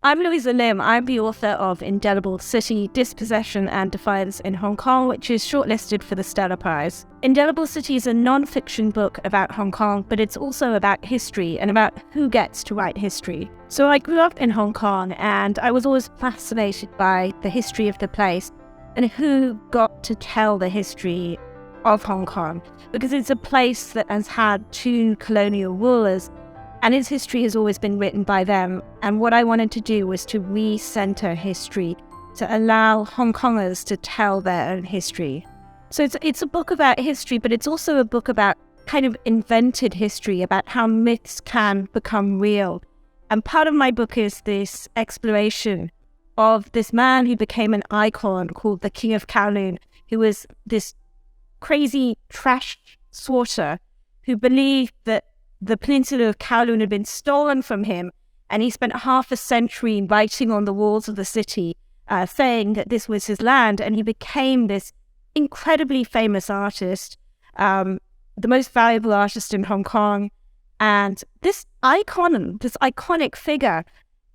I'm Louisa Lim. I'm the author of Indelible City, Dispossession and Defiance in Hong Kong, which is shortlisted for the Stella Prize. Indelible City is a non-fiction book about Hong Kong, but it's also about history and about who gets to write history. So I grew up in Hong Kong and I was always fascinated by the history of the place and who got to tell the history of Hong Kong, because it's a place that has had two colonial rulers and its history has always been written by them. And what I wanted to do was to recenter history, to allow Hong Kongers to tell their own history. So it's a book about history, but it's also a book about kind of invented history, about how myths can become real. And part of my book is this exploration of this man who became an icon called the King of Kowloon, who was this crazy trash sorter who believed that the peninsula of Kowloon had been stolen from him, and he spent half a century writing on the walls of the city, saying that this was his land, and he became this incredibly famous artist, the most valuable artist in Hong Kong, and this iconic figure.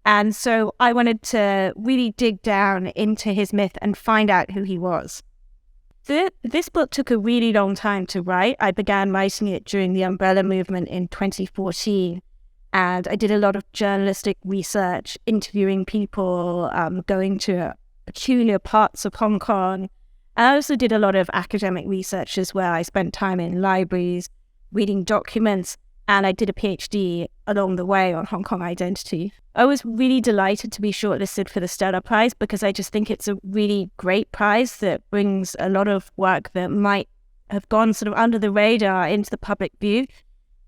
And so I wanted to really dig down into his myth and find out who he was. This book took a really long time to write. I began writing it during the Umbrella Movement in 2014, and I did a lot of journalistic research, interviewing people, going to peculiar parts of Hong Kong. I also did a lot of academic research as well. I spent time in libraries, reading documents, and I did a PhD along the way on Hong Kong identity. I was really delighted to be shortlisted for the Stella Prize because I just think it's a really great prize that brings a lot of work that might have gone sort of under the radar into the public view.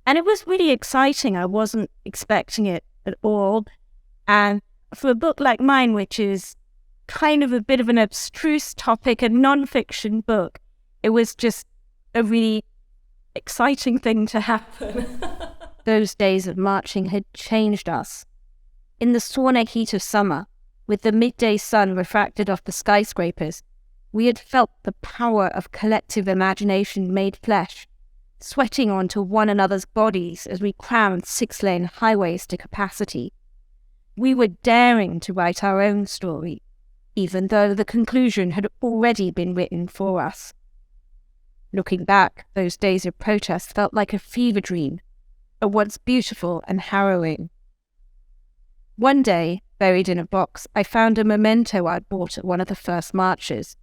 And it was really exciting. I wasn't expecting it at all. And for a book like mine, which is kind of a bit of an abstruse topic, a non-fiction book, it was just a really exciting thing to happen. Those days of marching had changed us. In the sauna heat of summer, with the midday sun refracted off the skyscrapers, we had felt the power of collective imagination made flesh, sweating onto one another's bodies as we crammed 6-lane highways to capacity. We were daring to write our own story, even though the conclusion had already been written for us. Looking back, those days of protest felt like a fever dream, at once beautiful and harrowing. One day, buried in a box, I found a memento I'd bought at one of the first marches.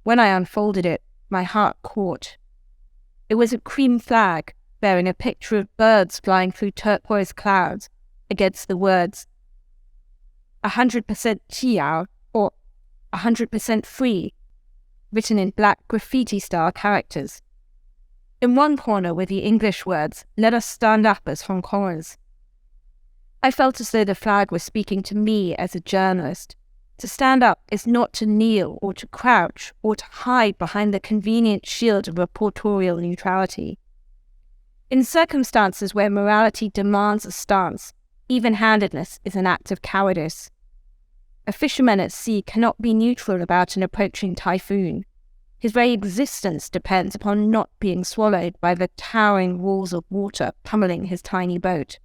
When I unfolded it, my heart caught. It was a cream flag bearing a picture of birds flying through turquoise clouds against the words 100% Chiao or 100% free, written in black graffiti-style characters. In one corner were the English words, "Let us stand up as Hong Kongers." I felt as though the flag was speaking to me as a journalist. To stand up is not to kneel or to crouch or to hide behind the convenient shield of reportorial neutrality. In circumstances where morality demands a stance, even-handedness is an act of cowardice. A fisherman at sea cannot be neutral about an approaching typhoon. His very existence depends upon not being swallowed by the towering walls of water pummeling his tiny boat.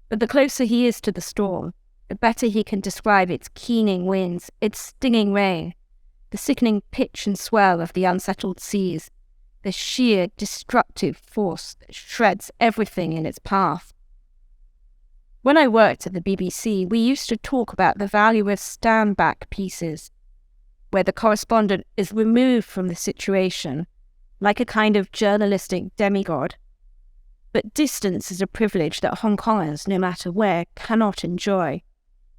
But the closer he is to the storm, the better he can describe its keening winds, its stinging rain, the sickening pitch and swell of the unsettled seas, the sheer destructive force that shreds everything in its path. When I worked at the BBC, we used to talk about the value of stand-back pieces, where the correspondent is removed from the situation, like a kind of journalistic demigod. But distance is a privilege that Hong Kongers, no matter where, cannot enjoy.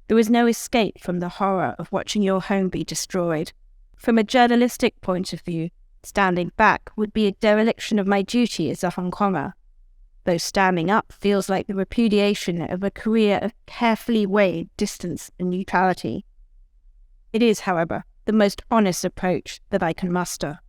There is no escape from the horror of watching your home be destroyed. From a journalistic point of view, standing back would be a dereliction of my duty as a Hong Konger, though standing up feels like the repudiation of a career of carefully weighed distance and neutrality. It is, however, the most honest approach that I can muster.